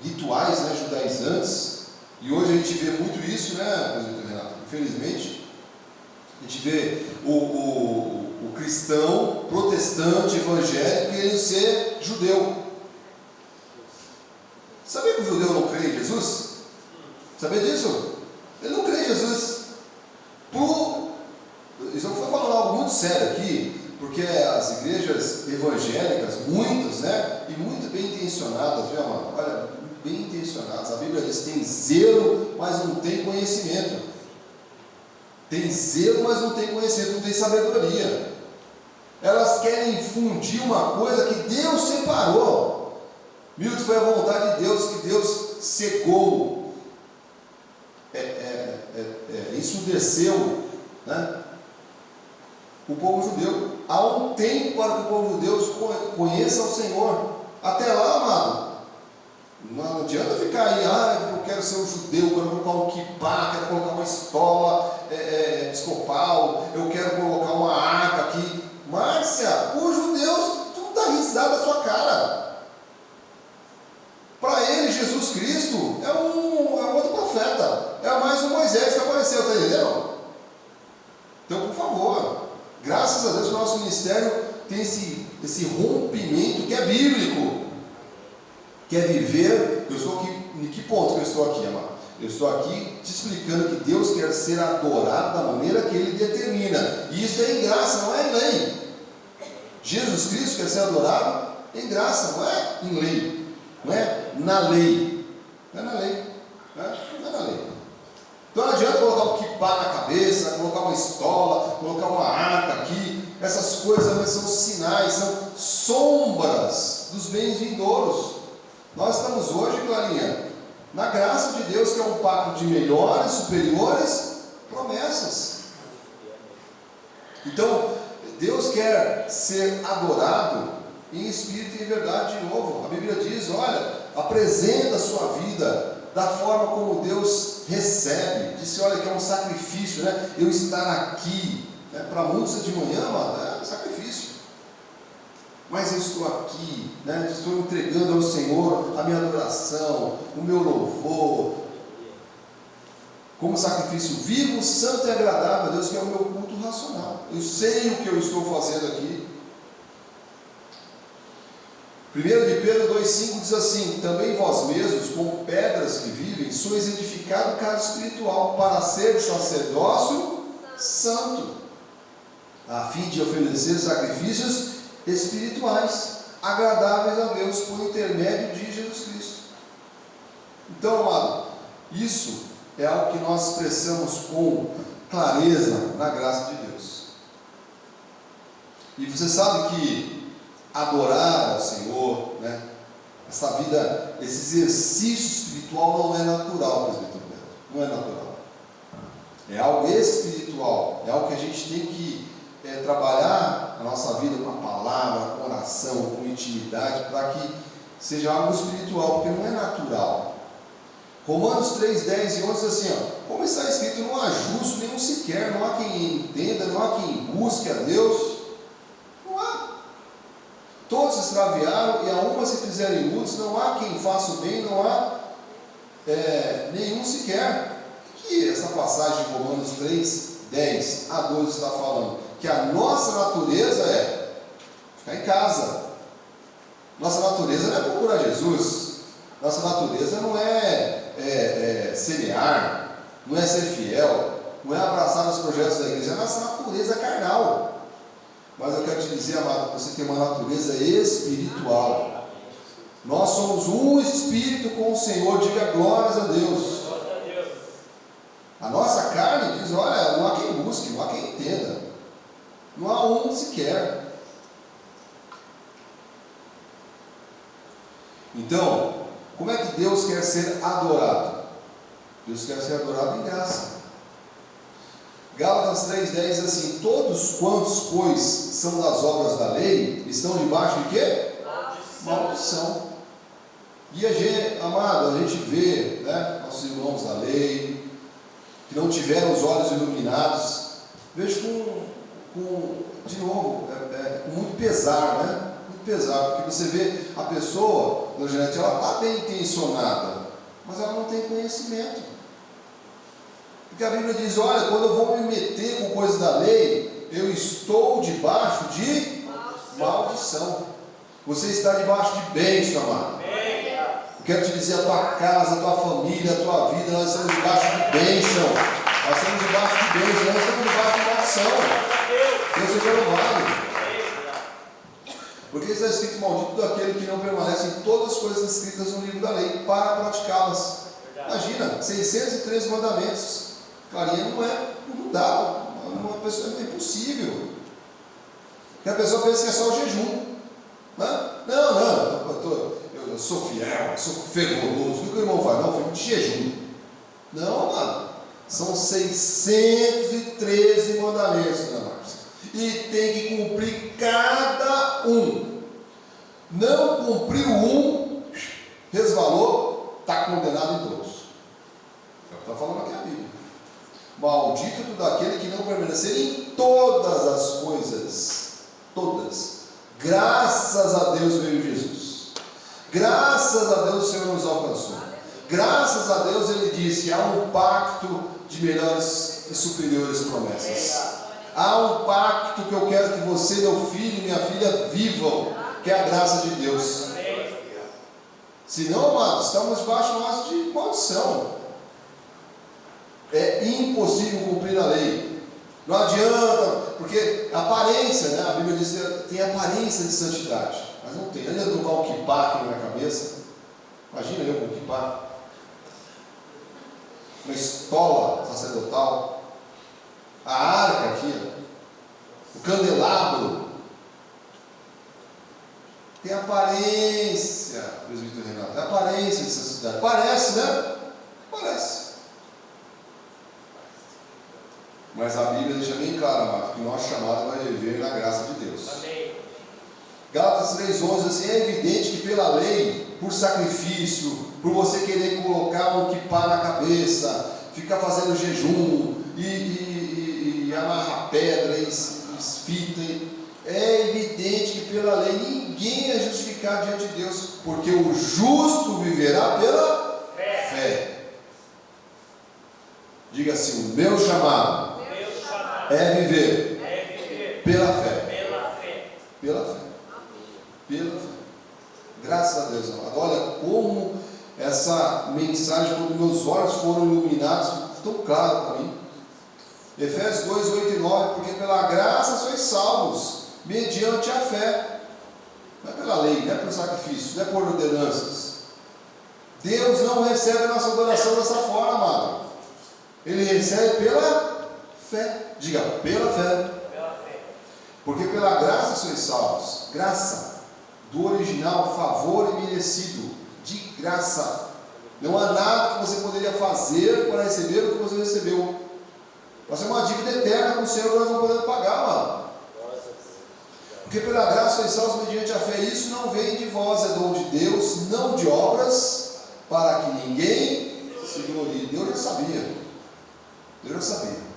Speaker 1: rituais, né, judaizantes, e hoje a gente vê muito isso, né, Renato? Infelizmente, a gente vê o cristão, protestante, evangélico querendo ser judeu. Sabia que o judeu não crê em Jesus? Sabia disso? Ele não crê em Jesus. Isso eu vou falar algo muito sério aqui, porque as igrejas evangélicas, muitas, né, e muito bem intencionadas, viu, amado? Olha, bem intencionadas. A Bíblia diz: tem zelo, mas não tem conhecimento. Tem zelo, mas não tem conhecimento, não tem sabedoria. Elas querem infundir uma coisa que Deus separou. Milton, foi a vontade de Deus, que Deus cegou, ensurdeceu, né, o povo judeu. Há um tempo para que o povo judeu conheça o Senhor. Até lá, amado, não adianta ficar aí, eu quero ser um judeu, quero colocar um kippá, quero colocar uma estola episcopal, eu quero colocar uma arca aqui. Márcia, os judeus, tudo dá risada da sua cara. Para ele, Jesus Cristo é um outro profeta, é mais um Moisés que apareceu, está entendendo? Então, por favor, graças a Deus que o nosso ministério tem esse rompimento que é bíblico, que é viver. Eu estou aqui em que ponto que eu estou aqui, amado? Eu estou aqui te explicando que Deus quer ser adorado da maneira que Ele determina. E isso é em graça, não é em lei. Jesus Cristo quer ser adorado em graça, não é em lei. Não é na lei. Não é na lei. Não é na lei. Então não adianta colocar um kippá na cabeça, colocar uma estola, colocar uma arca aqui. Essas coisas são sinais, são sombras dos bens vindouros. Nós estamos hoje, Clarinha, na graça de Deus, que é um pacto de melhores, superiores promessas. Então, Deus quer ser adorado em espírito e em verdade de novo. A Bíblia diz, olha, apresenta a sua vida da forma como Deus recebe. Disse, olha, que é um sacrifício, né? Eu estar aqui, né? Para muitos de manhã, mano, é um sacrifício. Mas eu estou aqui, né? Estou entregando ao Senhor a minha adoração, o meu louvor, como sacrifício vivo, santo e agradável a Deus, que é o meu culto racional. Eu sei o que eu estou fazendo aqui. 1 de Pedro 2,5 diz assim: também vós mesmos, como pedras que vivem, sois edificado casa espiritual, para ser sacerdócio santo, a fim de oferecer sacrifícios espirituais, agradáveis a Deus, por intermédio de Jesus Cristo. Então, amado, isso é algo que nós expressamos com clareza na graça de Deus. E você sabe que adorar ao Senhor, né, essa vida, esse exercício espiritual não é natural, presbítero Beto, não é natural. É algo espiritual, é algo que a gente tem que trabalhar a nossa vida com a palavra, com oração, com intimidade, para que seja algo espiritual, porque não é natural. Romanos 3, 10 e 11 diz assim, ó, como está escrito, não há justo nenhum sequer, não há quem entenda, não há quem busque a Deus, não há. Todos se extraviaram e a uma se fizerem mudos, não há quem faça o bem, não há nenhum sequer. O que essa passagem de Romanos 3, 10 a 12 está falando? Que a nossa natureza é ficar em casa. Nossa natureza não é procurar Jesus. Nossa natureza não é semear, não é ser fiel, não é abraçar os projetos da igreja. É a nossa natureza carnal. Mas eu quero te dizer, amado, que você tem uma natureza espiritual. Nós somos um espírito com o Senhor. Diga glórias a Deus. A nossa carne diz, olha, não há quem busque, não há quem entenda, não há um sequer. Então, como é que Deus quer ser adorado? Deus quer ser adorado em graça. Gálatas 3,10 diz assim, todos quantos, pois, são das obras da lei, estão debaixo de quê? Maldição. E a gente, amado, a gente vê, né, nossos irmãos da lei, que não tiveram os olhos iluminados, vejo de novo, com muito pesar, né? Muito pesar, porque você vê a pessoa, ela está bem intencionada, mas ela não tem conhecimento. Porque a Bíblia diz, olha, quando eu vou me meter com coisas da lei, eu estou debaixo de maldição. Você está debaixo de bênção, amado. Quero te dizer, a tua casa, a tua família, a tua vida, nós estamos debaixo de bênção. Nós estamos debaixo de bênção, nós estamos debaixo de maldição. Deus seja louvado. Porque está escrito, maldito todo aquele que não permanece em todas as coisas escritas no livro da lei, para praticá-las. Imagina, 613 mandamentos. Clarinha não dá, uma pessoa é impossível. Porque a pessoa pensa que é só o jejum. Não, eu sou fiel, eu sou fervoroso. O que o irmão faz? Não, fico de jejum. Não, mano. São 613 mandamentos, né, Marcos? E tem que cumprir cada um. Não cumpriu um, resvalou, está condenado em todos. É o que está falando aqui a Bíblia. Maldito todo aquele que não permanecer em todas as coisas. Todas. Graças a Deus veio Jesus. Graças a Deus o Senhor nos alcançou. Graças a Deus Ele disse, há um pacto de melhores e superiores promessas. Há um pacto que eu quero que você, meu filho e minha filha vivam, que é a graça de Deus. Senão, amados, estamos debaixo de uma de maldição. É impossível cumprir a lei. Não adianta, porque a aparência, né? A Bíblia diz que tem aparência de santidade, mas não tem. Ainda tocar um kippá aqui na minha cabeça. Imagina eu com um kippá, uma estola sacerdotal, a arca aqui, o candelabro. Tem aparência, presbítero Renato, tem aparência de santidade. Parece, né? Parece. Mas a Bíblia deixa bem claro, amado, que nós chamados vai viver na graça de Deus. Amém. Gálatas 3,11, assim, é evidente que pela lei, por sacrifício, por você querer colocar um kippá na cabeça, ficar fazendo jejum, e amarrar pedra, e fita, é evidente que pela lei ninguém é justificado diante de Deus, porque o justo viverá pela fé. Diga assim: o meu chamado é viver pela fé. Pela fé. Pela fé. Graças a Deus, amado. Olha como essa mensagem, quando meus olhos foram iluminados, tão claro para mim. Efésios 2, 8 e 9, porque pela graça sois salvos, mediante a fé. Não é pela lei, não é pelo sacrifício, não é por ordenanças. Deus não recebe a nossa adoração dessa forma, amado. Ele recebe pela fé. Diga, pela fé. Porque pela graça sois salvos. Graça, do original, favor imerecido, de graça. Não há nada que você poderia fazer para receber o que você recebeu. Vai ser uma dívida eterna com o Senhor que nós não podemos pagar, mano. Porque pela graça sois salvos mediante a fé. Isso não vem de vós, é dom de Deus, não de obras, para que ninguém se glorie. Deus já sabia. Deus já sabia.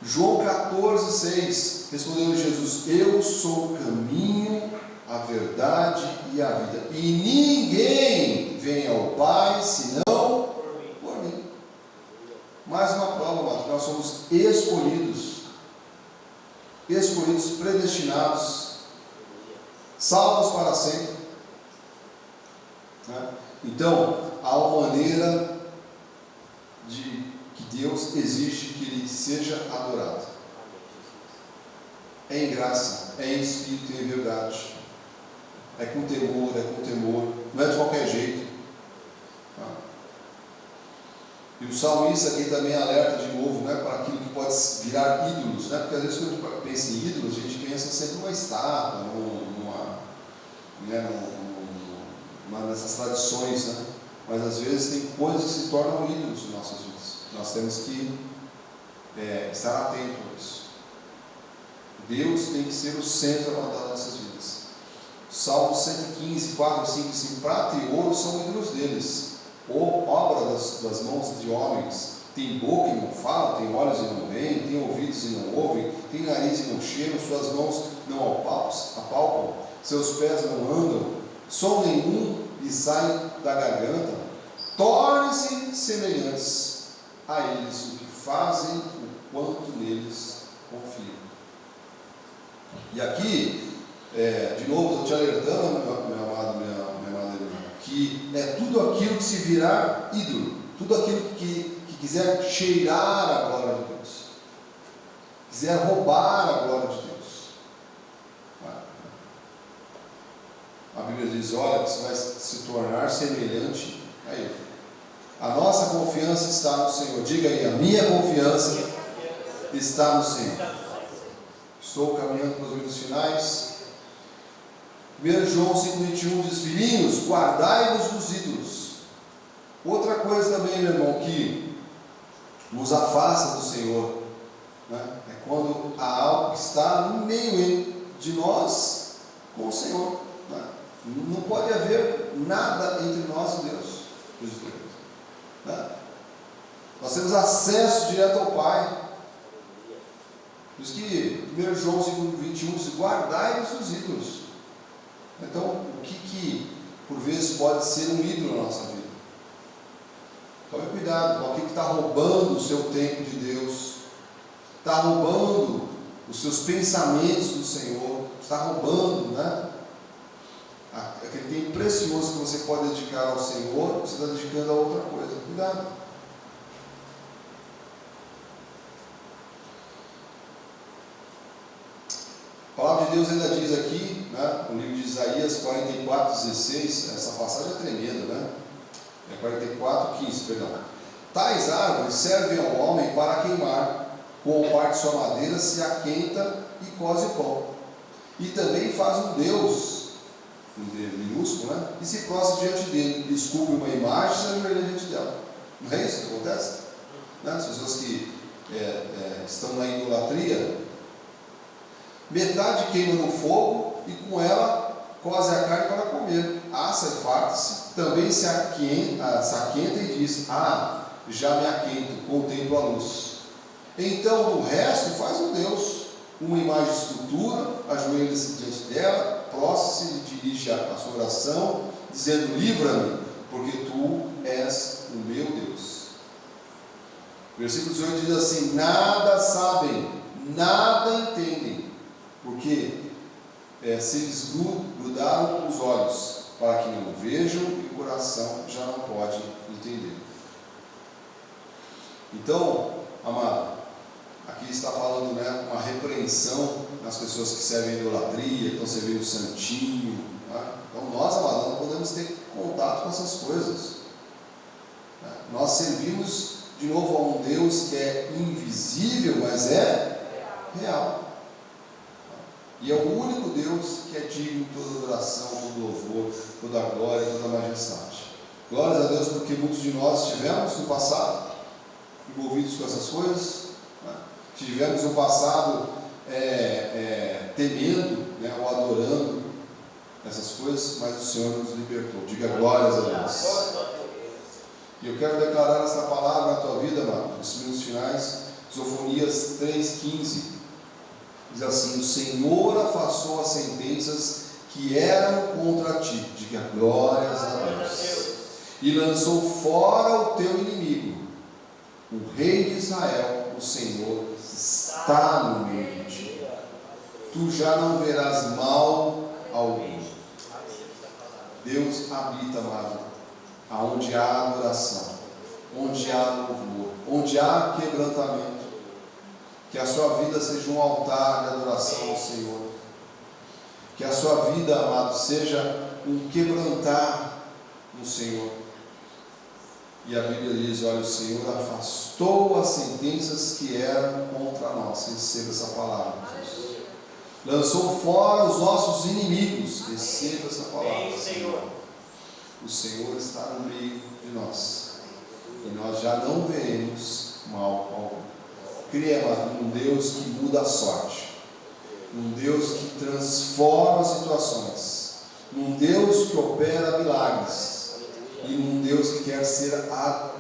Speaker 1: João 14, 6, respondeu Jesus: eu sou o caminho, a verdade e a vida, e ninguém vem ao Pai senão por mim. Mais uma prova, mano, nós somos escolhidos, predestinados, salvos para sempre, né? Então, há uma maneira de que Deus exige que Ele seja adorado. É em graça, é em espírito e em verdade. É com temor, não é de qualquer jeito. Tá? E o salmista aqui também alerta de novo, né, para aquilo que pode virar ídolos, né? Porque às vezes quando a gente pensa em ídolos, a gente pensa sempre numa estátua, numa dessas tradições, né? Mas às vezes tem coisas que se tornam ídolos em nossas vidas. Nós temos que estar atentos a isso. Deus tem que ser o centro das nossas vidas. Salmo 115, 4, 5 e 5. Prata e ouro são ídolos deles, ou obra das mãos de homens. Tem boca e não fala, tem olhos e não veem, tem ouvidos e não ouvem, tem nariz e não cheiram, suas mãos não apalpam, seus pés não andam, som nenhum lhe sai da garganta. Tornem-se semelhantes a eles o que fazem, o quanto neles confiam. E aqui, de novo, estou te alertando, meu amado, minha amada, que é tudo aquilo que se virar ídolo, tudo aquilo que quiser cheirar a glória de Deus, quiser roubar a glória de Deus. A Bíblia diz: olha, que você vai se tornar semelhante a Ele. A nossa confiança está no Senhor. Diga aí: a minha confiança está no Senhor. Estou caminhando para os minutos finais. 1 João 5,21 diz: filhinhos, guardai-vos dos ídolos. Outra coisa também, meu irmão, que nos afasta do Senhor, né? É quando há algo que está no meio de nós com o Senhor, né? Não pode haver nada entre nós e Deus. Né? Nós temos acesso direto ao Pai. Por isso que 1 João 5,21 diz: guardai-vos dos ídolos. Então, o que por vezes pode ser um ídolo na nossa vida? Tome cuidado com o que está roubando o seu tempo de Deus, está roubando os seus pensamentos do Senhor, está roubando, né? aquele tempo precioso que você pode dedicar ao Senhor, você está dedicando a outra coisa. Cuidado. A palavra de Deus ainda diz aqui, né, no livro de Isaías 44:16, essa passagem é tremenda, né? É 44:15, perdão. Tais árvores servem ao homem para queimar, com parte de sua madeira se aquenta e coze pão. E também faz um Deus, minúsculo, né? E se prostra diante dele, esculpe uma imagem e se ajoelha diante dela. Não é isso que acontece? Né? As pessoas que estão na idolatria, metade queima no fogo e com ela coze a carne para comer. Assa e farta-se, também se aquenta e diz: já me aquento, contemplo a luz. Então o resto faz um Deus, uma imagem de escultura, ajoelha-se diante dela, prostra-se e dirige a sua oração, dizendo: livra-me, porque tu és o meu Deus. Versículo 18 diz assim: nada sabem, nada entendem, porque se lhes grudaram os olhos, para que não vejam e o coração já não pode entender. Então, amado, aqui está falando, né, uma repreensão nas pessoas que servem idolatria, que estão servindo o santinho. Né? Então nós, amados, não podemos ter contato com essas coisas. Né? Nós servimos de novo a um Deus que é invisível, mas é real. E é o único Deus que é digno de toda adoração, todo louvor, toda glória, toda majestade. Glórias a Deus, porque muitos de nós estivemos no passado envolvidos com essas coisas, né? Tivemos no passado temendo, né, ou adorando essas coisas, mas o Senhor nos libertou. Diga glórias a Deus. E eu quero declarar essa palavra na tua vida, mano, nos minutos finais. Zofonias 3,15 diz assim: o Senhor afastou as sentenças que eram contra ti. Diga glórias a Deus. E lançou fora o teu inimigo, o Rei de Israel, o Senhor está no meio de ti. Tu já não verás mal algum. Deus habita, amado, aonde há adoração, onde há louvor, onde há quebrantamento. Que a sua vida seja um altar de adoração ao Senhor. Que a sua vida, amado, seja um quebrantar no Senhor. E a Bíblia diz: olha, o Senhor afastou as sentenças que eram contra nós. Receba essa palavra, Jesus. Lançou fora os nossos inimigos. Receba essa palavra, Senhor. O Senhor está no meio de nós, e nós já não veremos mal algum. Creia, amado, num Deus que muda a sorte, num Deus que transforma situações, num Deus que opera milagres, e num Deus que quer ser adorado.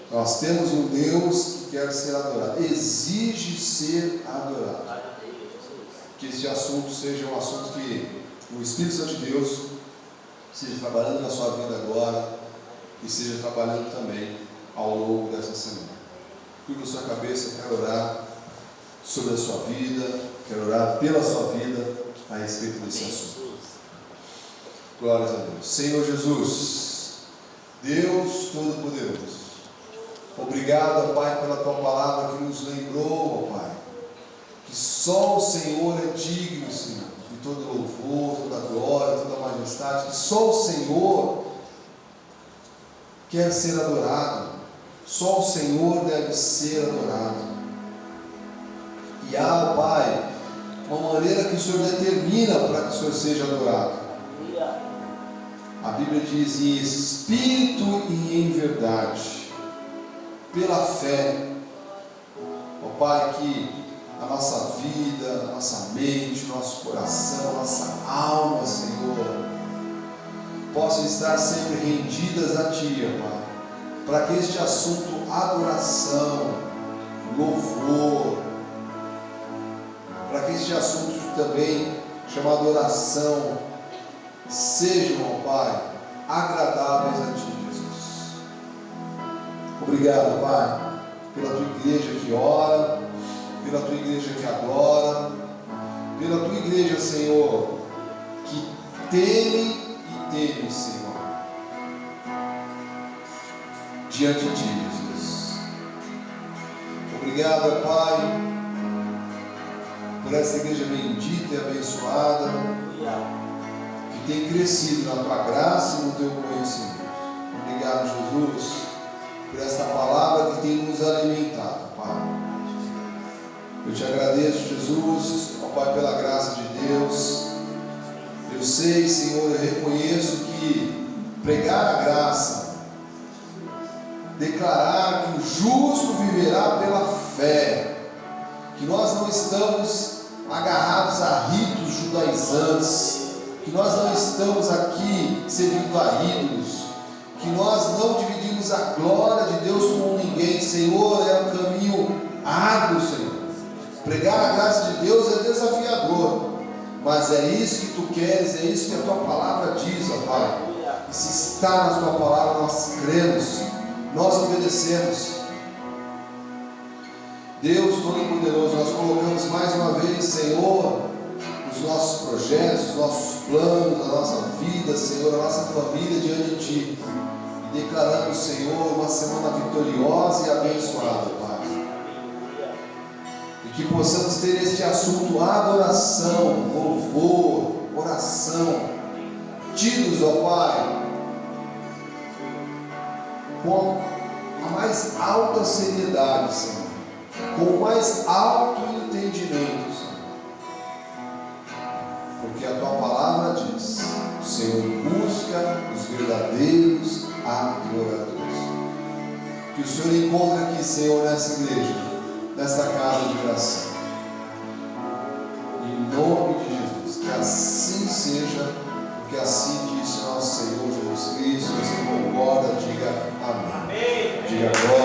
Speaker 1: Nós temos um Deus que quer ser adorado, exige ser adorado. Que este assunto seja um assunto que o Espírito Santo de Deus esteja trabalhando na sua vida agora, e esteja trabalhando também ao longo dessa semana. Curva a sua cabeça, quero orar sobre a sua vida, quero orar pela sua vida a respeito desse assunto. Glórias a Deus. Senhor Jesus, Deus Todo-Poderoso, obrigado, Pai, pela Tua palavra que nos lembrou, Pai, que só o Senhor é digno, Senhor, de todo louvor, toda glória, toda majestade, que só o Senhor quer ser adorado, só o Senhor deve ser adorado. E há, Pai, uma maneira que o Senhor determina para que o Senhor seja adorado. A Bíblia diz: em espírito e em verdade, pela fé. Ó Pai, que a nossa vida, a nossa mente, o nosso coração, a nossa alma, Senhor, possam estar sempre rendidas a Ti, ó Pai, para que este assunto adoração, louvor, para que este assunto também chamado oração sejam, ó Pai, agradáveis a Ti, Jesus. Obrigado, Pai, pela Tua igreja que ora, pela Tua igreja que adora, pela Tua igreja, Senhor, que teme, Senhor, diante de ti, Jesus. Obrigado, Pai, por essa igreja bendita e abençoada, que tem crescido na tua graça e no teu conhecimento. Obrigado, Jesus, por esta palavra que tem nos alimentado, Pai. Eu te agradeço, Jesus, ó Pai, pela graça de Deus. Eu sei, Senhor, eu reconheço que pregar a graça, declarar que o justo viverá pela fé, que nós não estamos agarrados a ritos judaizantes, que nós não estamos aqui servindo a ídolos, que nós não dividimos a glória de Deus com ninguém. Senhor, é um caminho árduo, Senhor. Pregar a graça de Deus é desafiador, mas é isso que tu queres, é isso que a tua palavra diz, ó Pai. E se está na tua palavra, nós cremos, nós obedecemos. Deus Todo-Poderoso, nós colocamos mais uma vez, Senhor, os nossos projetos, os nossos planos, a nossa vida, Senhor, a nossa família diante de Ti, e declaramos, Senhor, uma semana vitoriosa e abençoada, Pai, e que possamos ter este assunto adoração, louvor, oração, tidos, ó Pai, com a mais alta seriedade, Senhor, com o mais alto entendimento, Senhor. Porque a tua palavra diz: o Senhor busca os verdadeiros adoradores. Que o Senhor encontre aqui, Senhor, nessa igreja, nessa casa de oração. Em nome de Jesus, que assim seja, porque assim disse nosso Senhor Jesus Cristo. Você concorda? Diga amém. Diga glória.